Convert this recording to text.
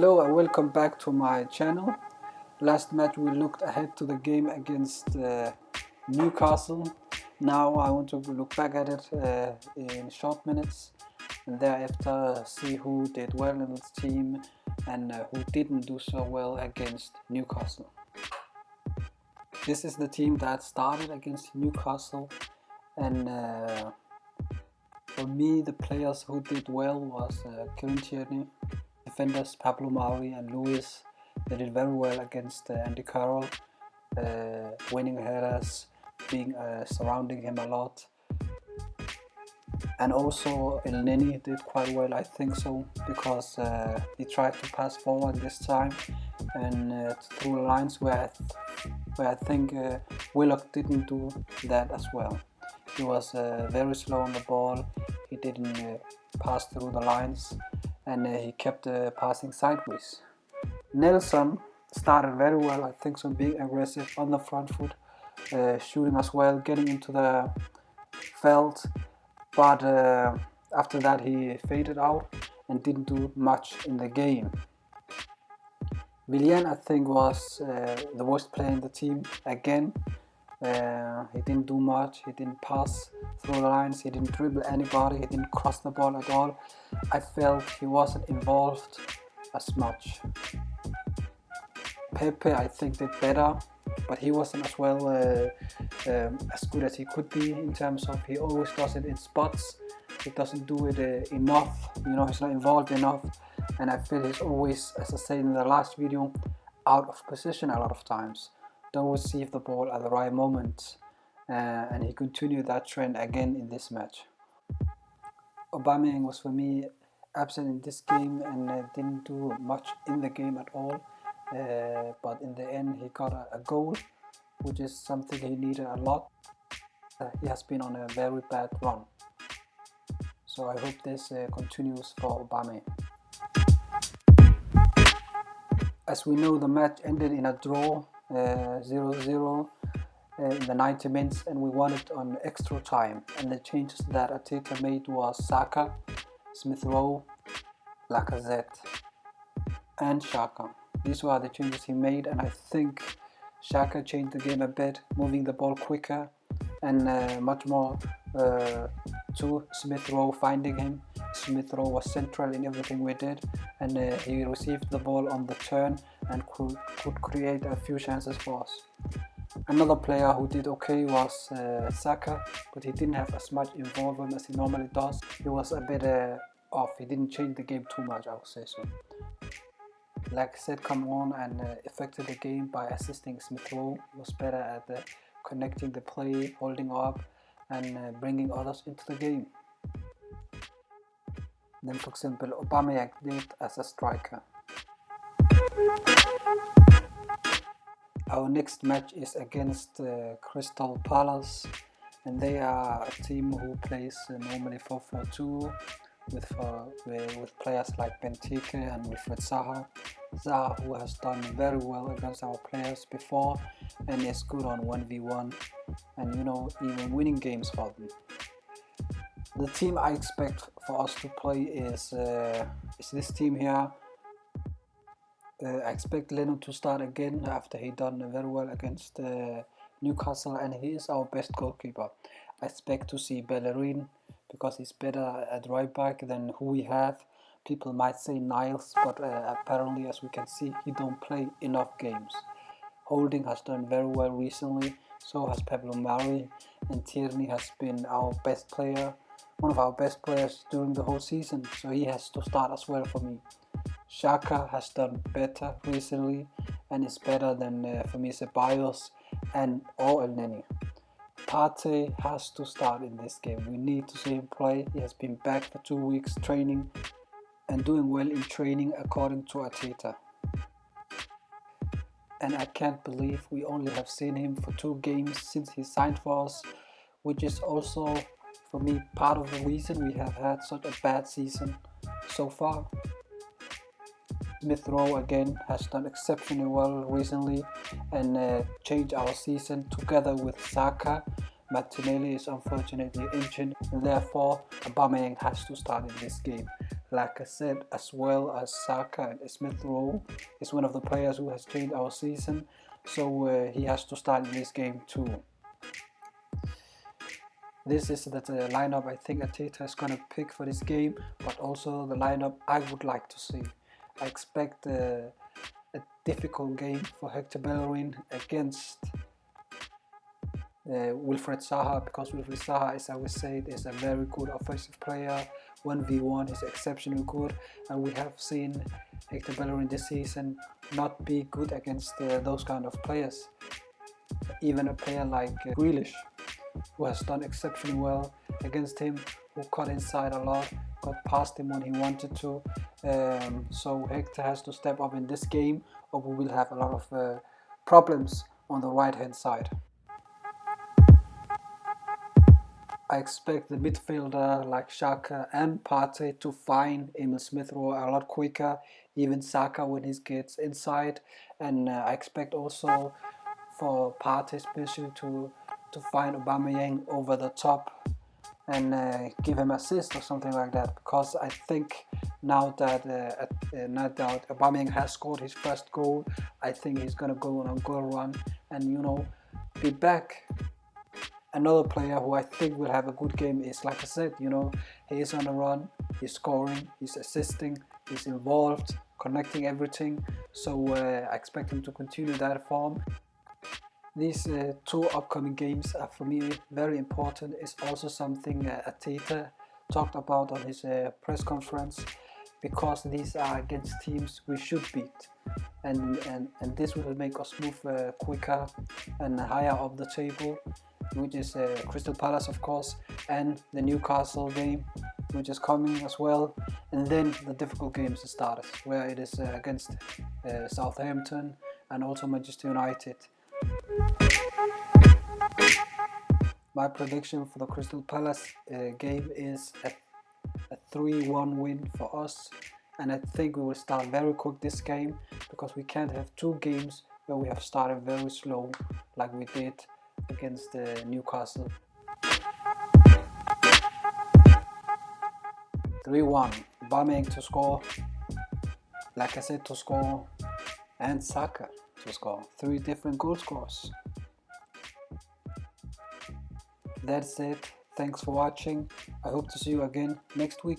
Hello and welcome back to my channel. Last match we looked ahead to the game against Newcastle. Now I want to look back at it in short minutes and thereafter see who did well in the team and who didn't do so well against Newcastle. This is the team that started against Newcastle, and for me the players who did well was Kieran Tierney. Defenders Pablo Mari and Lewis, they did very well against Andy Carroll, winning headers, being surrounding him a lot. And also Elneny did quite well, I think so, because he tried to pass forward this time and through the lines where I think Willock didn't do that as well. He was very slow on the ball, he didn't pass through the lines, and he kept passing sideways. Nelson started very well, I think so, being aggressive on the front foot, shooting as well, getting into the felt, but after that he faded out and didn't do much in the game. Willian, I think, was the worst player in the team again. He didn't do much, he didn't pass through the lines, he didn't dribble anybody, he didn't cross the ball at all. I felt he wasn't involved as much. Pepe, I think, did better, but he wasn't as well as good as he could be, in terms of he always does it in spots. He doesn't do it enough, he's not involved enough, and I feel he's always, as I said in the last video, out of position a lot of times. Don't receive the ball at the right moment, and he continued that trend again in this match. Aubameyang was for me absent in this game and didn't do much in the game at all, but in the end he got a goal, which is something he needed a lot. He has been on a very bad run, so I hope this continues for Aubameyang. As we know, the match ended in a draw, 0-0 in the 90 minutes, and we won it on extra time. And the changes that Arteta made was Saka, Smith Rowe, Lacazette and Xhaka. These were the changes he made, and I think Xhaka changed the game a bit, moving the ball quicker and much more to Smith Rowe finding him. Smith Rowe was central in everything we did, and he received the ball on the turn and could create a few chances for us. Another player who did okay was Saka, but he didn't have as much involvement as he normally does. He was a bit off, he didn't change the game too much, I would say so. Lacazette come on and affected the game by assisting Smith Rowe. He was better at connecting the play, holding up and bringing others into the game. Then, for example, Aubameyang did as a striker. Our next match is against Crystal Palace, and they are a team who plays normally 4-4-2 with players like Benteke and Wilfried Zaha. Zaha, who has done very well against our players before and is good on 1v1 and even winning games for them. The team I expect for us to play is this team here. I expect Leno to start again after he done very well against Newcastle, and he is our best goalkeeper. I expect to see Bellerin because he's better at right back than who we have. People might say Niles, but apparently, as we can see, he don't play enough games. Holding has done very well recently, so has Pablo Mari, and Tierney has been our best player, one of our best players during the whole season, so he has to start as well for me. Xhaka has done better recently and is better than for me Ceballos and Elneny. Partey has to start in this game. We need to see him play. He has been back for 2 weeks training and doing well in training according to Arteta. And I can't believe we only have seen him for 2 games since he signed for us, which is also for me part of the reason we have had such a bad season so far. Smith Rowe again has done exceptionally well recently and changed our season together with Saka. Martinelli is unfortunately injured, and therefore Aubameyang has to start in this game. Lacazette as well as Saka and Smith Rowe is one of the players who has changed our season, so he has to start in this game too. This is the lineup I think Arteta is going to pick for this game, but also the lineup I would like to see. I expect a difficult game for Hector Bellerin against Wilfried Zaha, because Wilfried Zaha, as I was saying, is a very good offensive player. 1v1 is exceptionally good, and we have seen Hector Bellerin this season not be good against those kind of players. Even a player like Grealish, who has done exceptionally well against him, who cut inside a lot, got past him when he wanted to. So Hector has to step up in this game, or we will have a lot of problems on the right hand side. I expect the midfielder like Xhaka and Partey to find Emil Smith Rowe a lot quicker, even Saka when he gets inside, and I expect also for Partey especially to find Aubameyang over the top and give him assist or something like that, because I think now that Aubameyang has scored his first goal, I think he's gonna go on a goal run and be back. Another player who I think will have a good game is, like I said, he is on a run, he's scoring, he's assisting, he's involved, connecting everything. So I expect him to continue that form. These two upcoming games are for me very important. It's also something Arteta talked about on his press conference, because these are against teams we should beat. And this will make us move quicker and higher up the table, which is Crystal Palace, of course, and the Newcastle game, which is coming as well. And then the difficult games start, where it is against Southampton and also Manchester United. My prediction for the Crystal Palace game is a 3-1 win for us, and I think we will start very quick this game, because we can't have two games where we have started very slow like we did against Newcastle. 3-1, Aubameyang to score, Lacazette to score, and Saka to score. 3 different goal scorers. That's it. Thanks for watching. I hope to see you again next week.